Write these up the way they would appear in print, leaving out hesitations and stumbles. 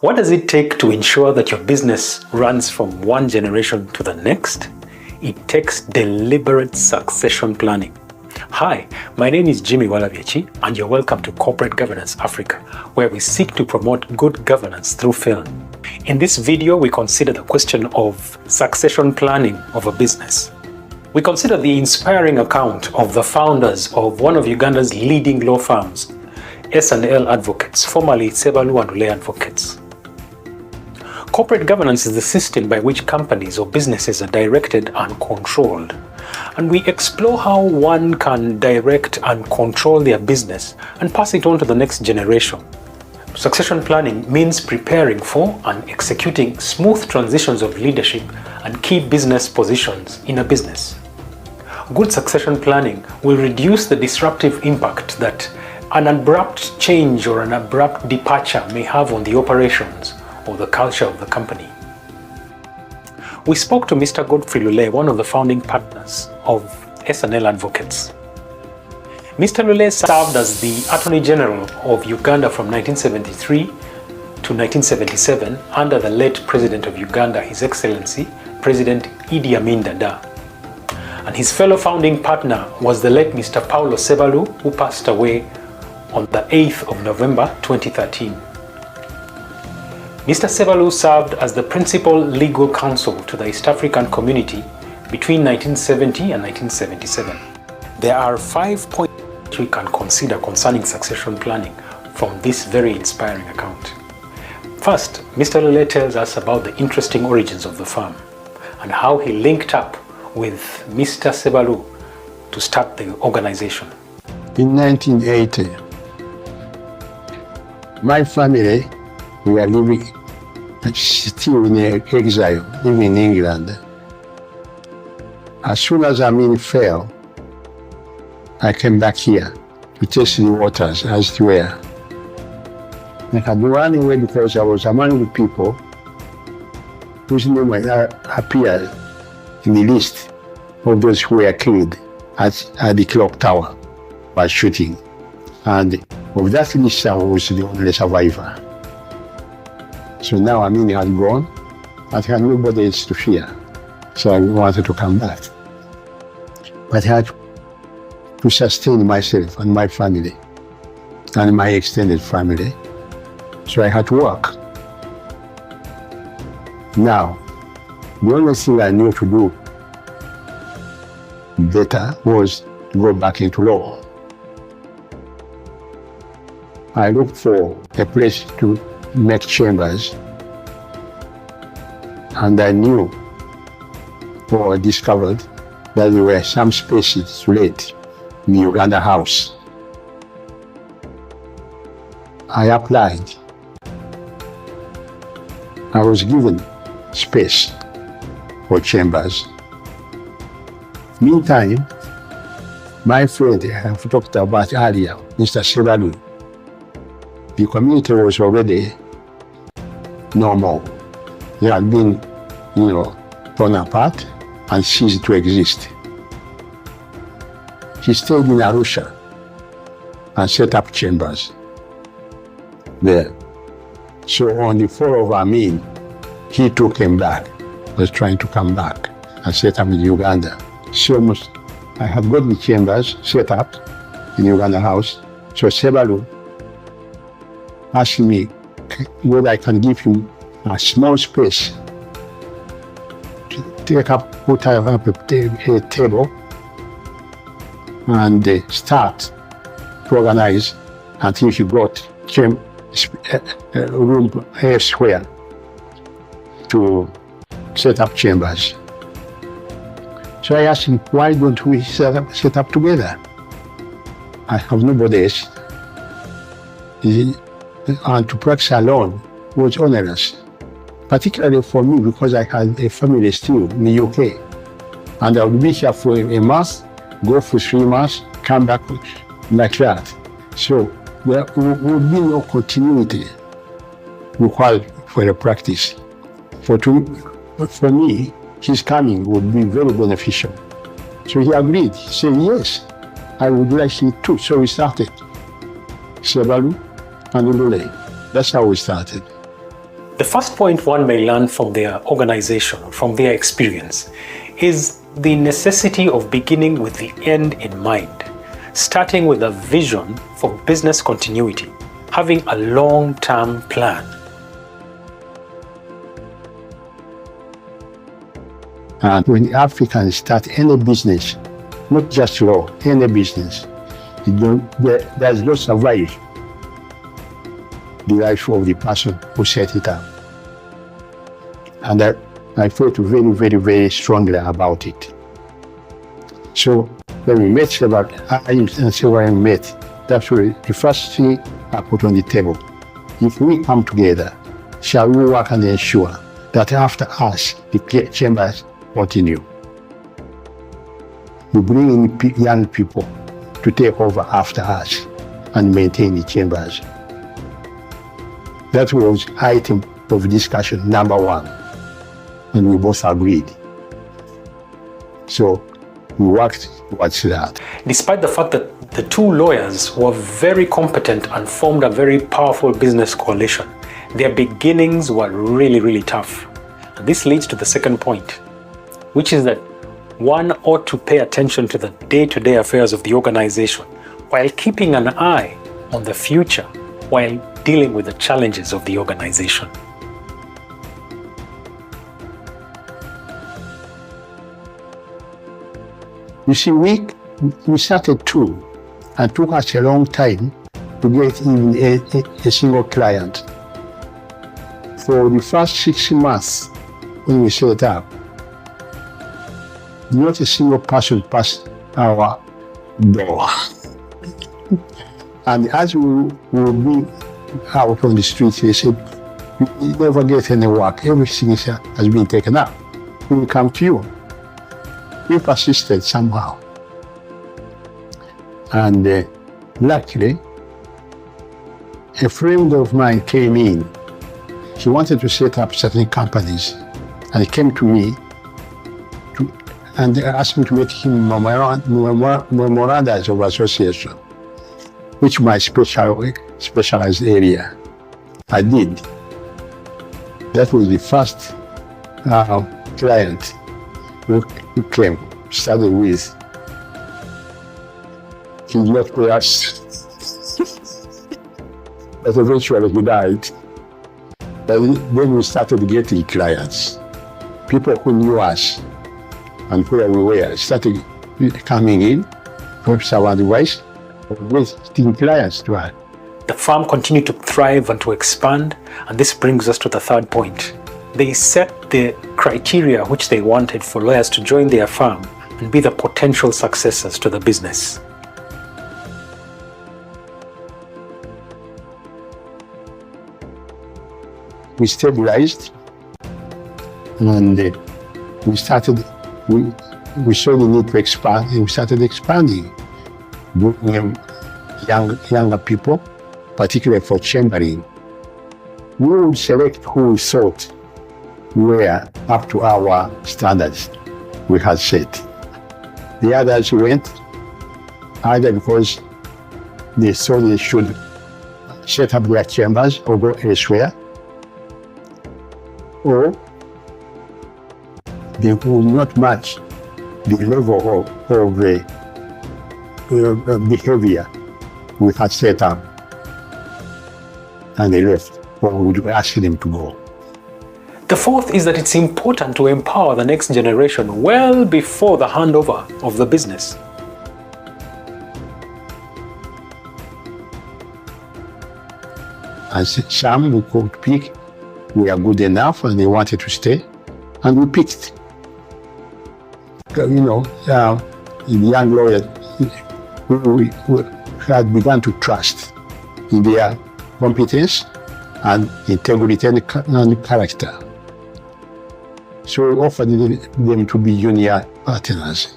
What does it take to ensure that your business runs from one generation to the next? It takes deliberate succession planning. Hi, my name is Jimmy Walabiechi, and you're welcome to Corporate Governance Africa, where we seek to promote good governance through film. In this video, we consider the question of succession planning of a business. We consider the inspiring account of the founders of one of Uganda's leading law firms, S&L Advocates, formerly Sebalu Lule Advocates. Corporate governance is the system by which companies or businesses are directed and controlled. And we explore how one can direct and control their business and pass it on to the next generation. Succession planning means preparing for and executing smooth transitions of leadership and key business positions in a business. Good succession planning will reduce the disruptive impact that an abrupt change or an abrupt departure may have on the operations or the culture of the company. We spoke to Mr. Godfrey Lule, one of the founding partners of S&L Advocates. Mr. Lule served as the Attorney General of Uganda from 1973 to 1977 under the late President of Uganda, His Excellency, President Idi Amin Dada. And his fellow founding partner was the late Mr. Paulo Sebalu, who passed away on the 8th of November 2013. Mr. Sebalu served as the principal legal counsel to the East African community between 1970 and 1977. There are 5 points we can consider concerning succession planning from this very inspiring account. First, Mr. Lule tells us about the interesting origins of the firm and how he linked up with Mr. Sebalu to start the organization. In 1980, my family, we are living still in exile, living in England. As soon as Amin fell, I came back here to test the waters as it were. I had run away because I was among the people whose name appeared in the list of those who were killed at the clock tower by shooting. And of that list, I was the only survivor. So now Amin had gone, I had nobody else to fear. So I wanted to come back. But I had to sustain myself and my family and my extended family. So I had to work. Now, the only thing I knew to do better was to go back into law. I looked for a place to make chambers, and I knew or discovered that there were some spaces to let in the Uganda House. I applied. I was given space for chambers. Meantime, my friend I have talked about earlier, Mr. Sebalu, the community was already normal. They had been, torn apart and ceased to exist. He stayed in Arusha and set up chambers there. So on the fall of Amin, he too came back, was trying to come back and set up in Uganda. So I have got the chambers set up in Uganda House. So Sebalu asked me whether I can give him a small space to put up a table and start to organize until he got room elsewhere to set up chambers. So I asked him, why don't we set up together? I have nobody else. And to practice alone was onerous, particularly for me because I had a family still in the UK. And I would be here for a month, go for 3 months, come back like that. So there would be no continuity required for the practice. For me, his coming would be very beneficial. So he agreed. He said, yes, I would like him too. So we started. Sebalu and Lule. That's how we started. The first point one may learn from their organization, from their experience, is the necessity of beginning with the end in mind, starting with a vision for business continuity, having a long-term plan. And when Africans start any business, not just law, any business, there's no survive the life of the person who set it up. And I felt very, very, very strongly about it. So when we met Sebalu met, that's the first thing I put on the table. If we come together, shall we work and ensure that after us, the chambers continue? We bring in young people to take over after us and maintain the chambers. That was item of discussion number one, and we both agreed. So we worked towards that. Despite the fact that the two lawyers were very competent and formed a very powerful business coalition, their beginnings were really, really tough. And this leads to the second point, which is that one ought to pay attention to the day-to-day affairs of the organization while keeping an eye on the future while dealing with the challenges of the organization. You see, we started two, and it took us a long time to get even a single client. For the first 6 months when we set it up, not a single person passed our door. And as we will be out on the streets, they said, you never get any work. Everything has been taken up. We will come to you. We persisted somehow. And luckily, a friend of mine came in. He wanted to set up certain companies, and he came to me and asked me to make him memoranda of association, which my specialized area. I did. That was the first client who came, started with. He left us, but eventually he died. But then we started getting clients. People who knew us and where we were started coming in, perhaps our advice, getting clients to us. The firm continued to thrive and to expand, and this brings us to the third point. They set the criteria which they wanted for lawyers to join their firm and be the potential successors to the business. We stabilized, and we saw the need to expand, and we started expanding, bringing younger people, particularly for chambering. We would select who we thought were up to our standards we had set. The others went either because they thought they should set up their chambers or go elsewhere, or they would not match the level of behavior we had set up, and they left, or we would ask them to go. The fourth is that it's important to empower the next generation well before the handover of the business. And some we could pick, we are good enough and they wanted to stay, and we picked. The young lawyers we had begun to trust in their competence and integrity and character. So we offered them to be junior partners.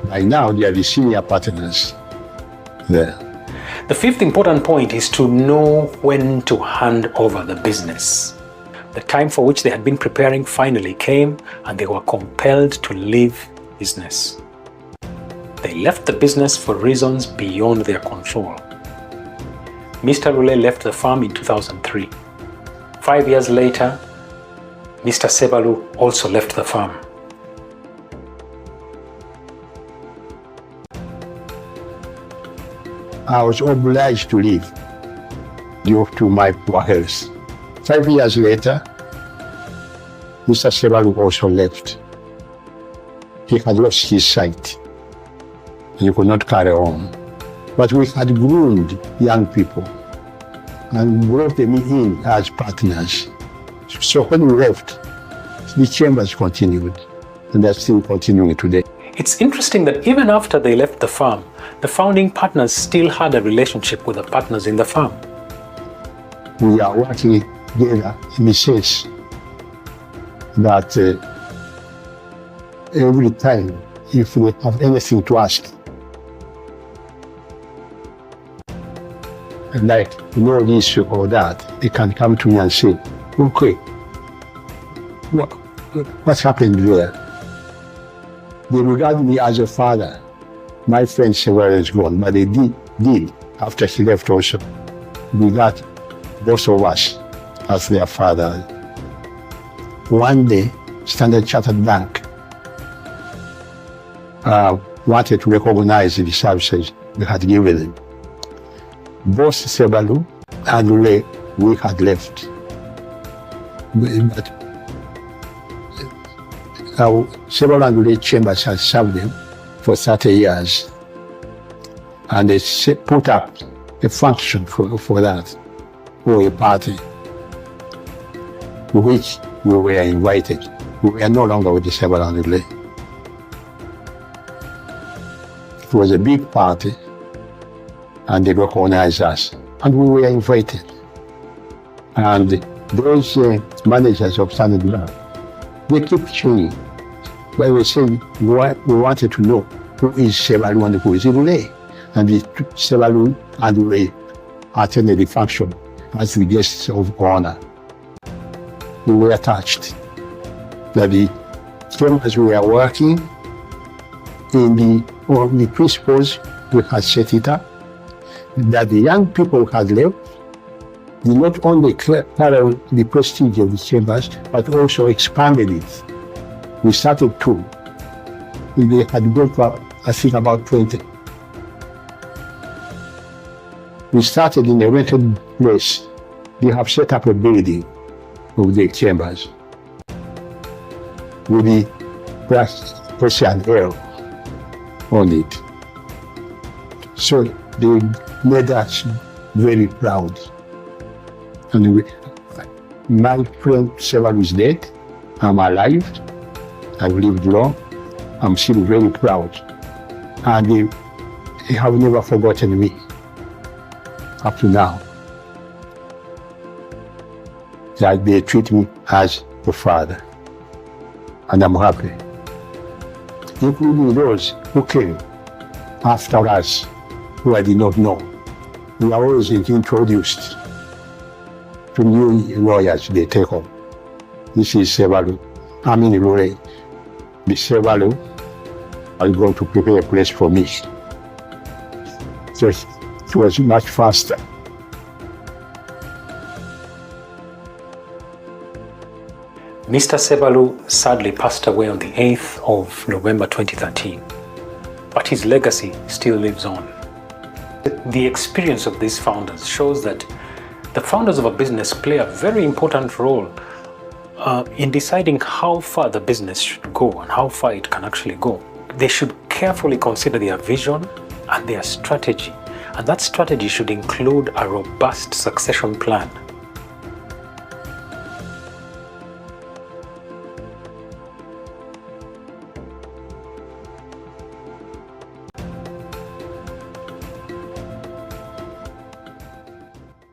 By now, they are the senior partners there. The fifth important point is to know when to hand over the business. The time for which they had been preparing finally came, and they were compelled to leave business. They left the business for reasons beyond their control. Mr. Lule left the firm in 2003. 5 years later, Mr. Sebalu also left the firm. I was obliged to leave due to my poor health. 5 years later, Mr. Sebalu also left. He had lost his sight. He could not carry on. But we had groomed young people and brought them in as partners. So when we left, the chambers continued, and they're still continuing today. It's interesting that even after they left the firm, the founding partners still had a relationship with the partners in the firm. We are working together in the sense that every time, if we have anything to ask, like no issue or that, they can come to me and say, okay, what's happened there? They regard me as a father. My friend Sebalu is gone, but they did after he left also, regard both of us as their father. One day, Standard Chartered Bank wanted to recognize the services we had given them. Both Sebalu and Lule, we had left. But Sebalu and Lule chambers had served them for 30 years. And they put up a function for that, or a party, to which we were invited. We were no longer with the Sebalu and Lule. It was a big party, and they recognized us, and we were invited. And those managers of Standard Bank, they keep changing. But we said we wanted to know who is Sebalu and who is Lule. And the Sebalu and Lule attended the function as the guests of honor. We were touched that the chambers we were working on the principles we had set it up, that the young people had left, did not only carry the prestige of the chambers, but also expanded it. We started two. They had grown to, I think, about 20. We started in a rented place. They have set up a building of the chambers with the Persian L on it. So they made us very proud. And my friend Sebalu is dead. I'm alive. I've lived long. I'm still very proud. And they have never forgotten me up to now. That they treat me as a father. And I'm happy. Including those who came after us, who I did not know. We are always introduced to new lawyers they take on. This is Sebalu. I'm in Lule. The Sebalu are going to prepare a place for me. So it was much faster. Mr. Sebalu sadly passed away on the 8th of November 2013, but his legacy still lives on. The experience of these founders shows that the founders of a business play a very important role in deciding how far the business should go and how far it can actually go. They should carefully consider their vision and their strategy, and that strategy should include a robust succession plan